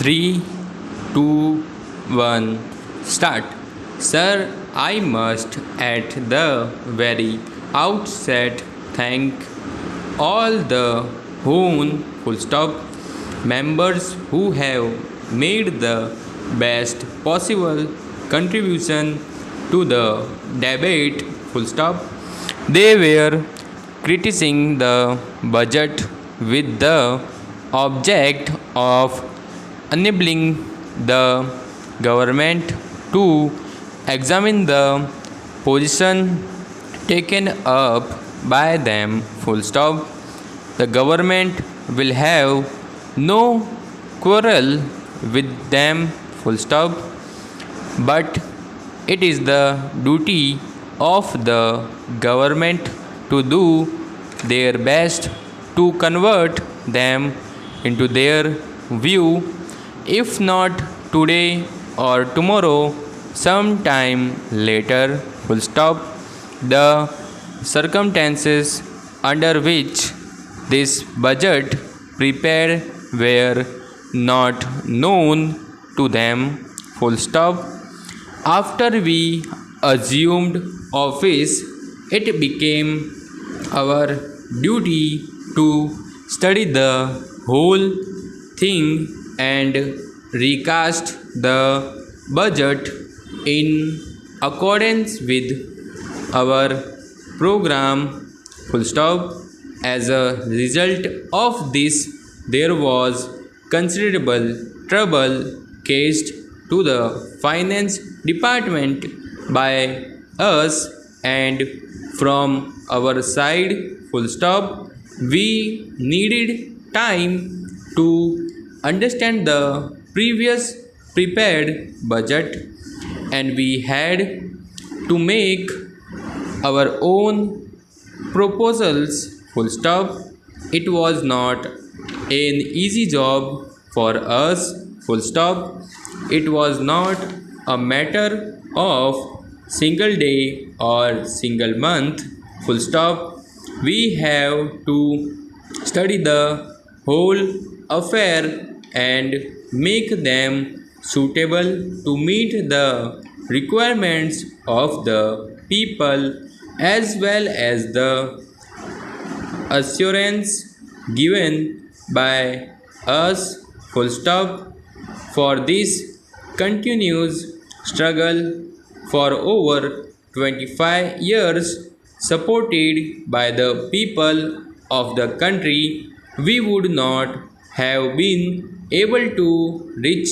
3, 2, 1, start. Sir, I must at the very outset thank all the Hoon full stop members who have made the best possible contribution to the debate full stop. They were criticizing the budget with the object of enabling the government to examine the position taken up by them full stop. The government will have no quarrel with them full stop, but it is the duty of the government to do their best to convert them into their view, if not today or tomorrow, sometime later full stop. The circumstances under which this budget prepared were not known to them full stop. After we assumed office, it became our duty to study the whole thing and recast the budget in accordance with our program full stop. As a result of this, there was considerable trouble caused to the finance department by us, and from our side full stop. We needed time to understand the previous prepared budget, and we had to make our own proposals full stop. It was not an easy job for us full stop. It was not a matter of single day or single month full stop. We have to study the whole affair and make them suitable to meet the requirements of the people, as well as the assurance given by us full stop. For this continuous struggle for over 25 years, supported by the people of the country, we would not have been able to reach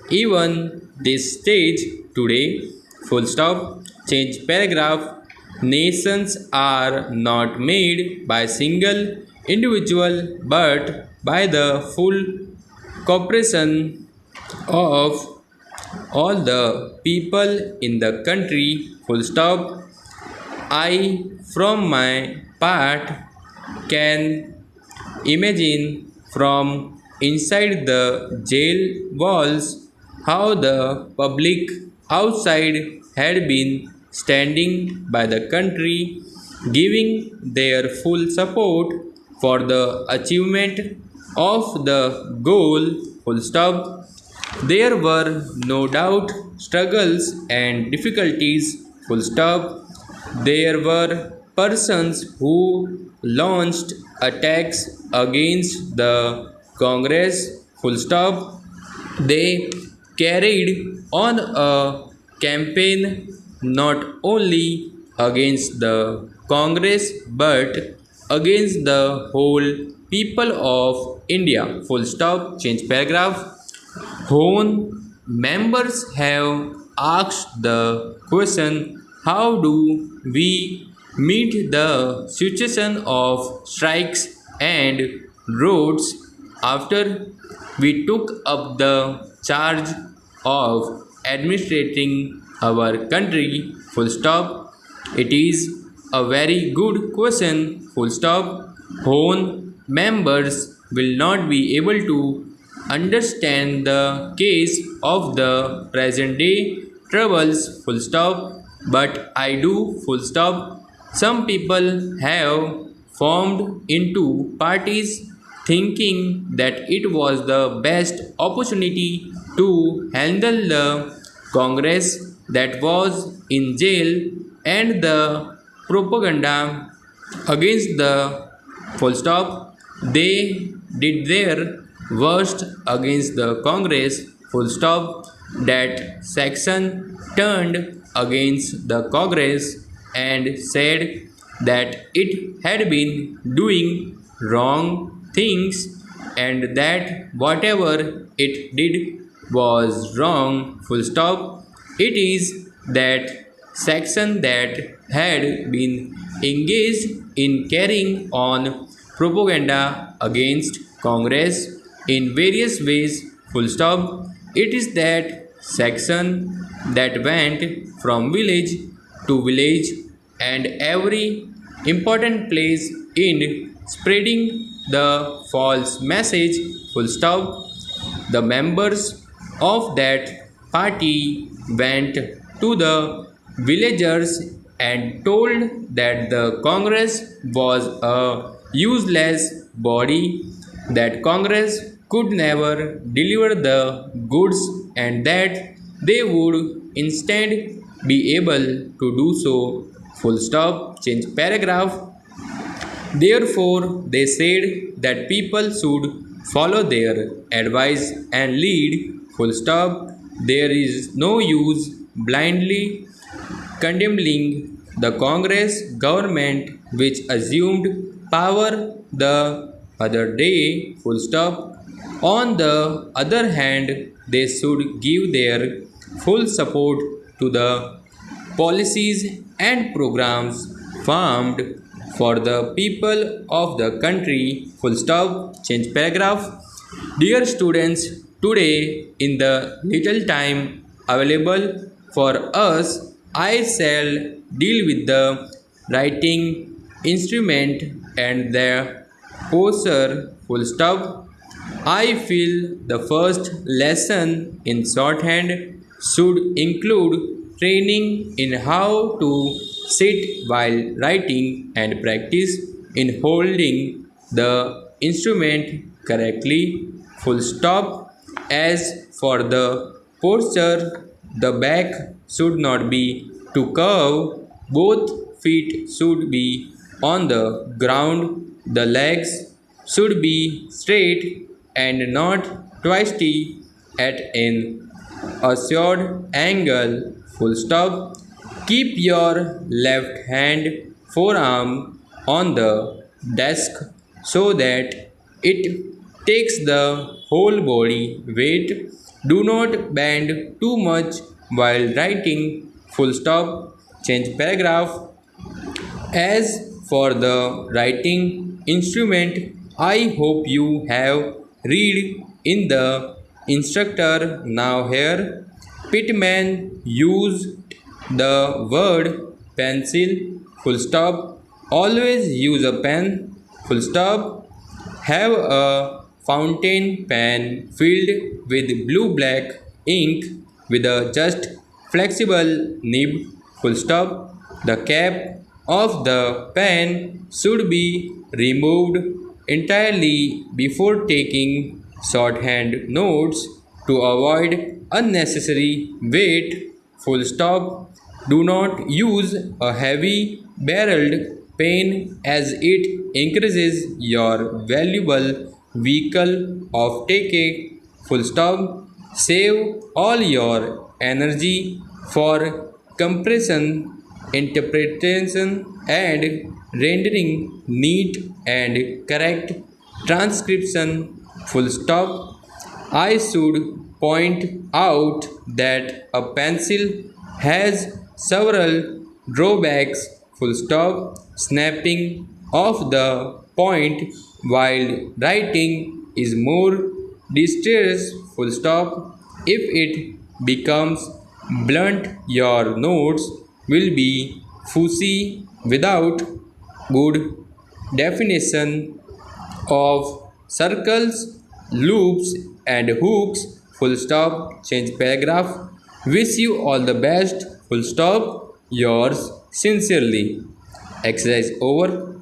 even this stage today full stop. Change paragraph. Nations are not made by single individual but by the full cooperation of all the people in the country full stop. I, from my part, can imagine from inside the jail walls how the public outside had been standing by the country, giving their full support for the achievement of the goal full stop. There were no doubt struggles and difficulties full stop. There were persons who launched attacks against the Congress full stop. They carried on a campaign not only against the Congress but against the whole people of India full stop. Change paragraph. Hone members have asked the question, how do we meet the situation of strikes and roads after we took up the charge of administrating our country full stop? It is a very good question full stop. Hone members will not be able to understand the case of the present day troubles full stop, but I do full stop. Some people have formed into parties thinking that it was the best opportunity to handle the Congress that was in jail and the propaganda against the full stop. They did their worst against the Congress full stop. That section turned against the Congress and said that it had been doing wrong things and that whatever it did was wrong full stop. It is that section that had been engaged in carrying on propaganda against Congress in various ways full stop. It is that section that went from village to village and every important place in spreading the false message full stop. The members of that party went to the villagers and told that the Congress was a useless body, that Congress could never deliver the goods and that they would instead be able to do so. Full stop. Change paragraph. Therefore, they said that people should follow their advice and lead. Full stop. There is no use blindly condemning the Congress government which assumed power the other day. Full stop. On the other hand, they should give their full support to the policies and programs formed for the people of the country. Full stop. Change paragraph. Dear students, today in the little time available for us, I shall deal with the writing instrument and the poster. Full stop. I feel the first lesson in shorthand should include training in how to sit while writing and practice in holding the instrument correctly. Full stop. As for the posture, the back should not be too curved. Both feet should be on the ground. The legs should be straight and not twisty at an assured angle. Full stop. Keep your left hand forearm on the desk so that it takes the whole body weight. Do not bend too much while writing. Full stop. Change paragraph. As for the writing instrument, I hope you have read in the instructor. Now here, Pittman used the word pencil. Full stop. Always use a pen. Full stop. Have a fountain pen filled with blue black ink with a just flexible nib. Full stop. The cap of the pen should be removed entirely before taking shorthand notes to avoid unnecessary weight. Full stop. Do not use a heavy barreled pen as it increases your valuable vehicle of taking. Full stop. Save all your energy for compression, interpretation, and rendering neat and correct transcription. Full stop. I should point out that a pencil has several drawbacks. Full stop. Snapping of the point while writing is more distress. Full stop. If it becomes blunt, your notes will be fuzzy without good definition of circles, loops, and hooks. Full stop. Change paragraph. Wish you all the best. Full stop. Yours sincerely. Exercise over.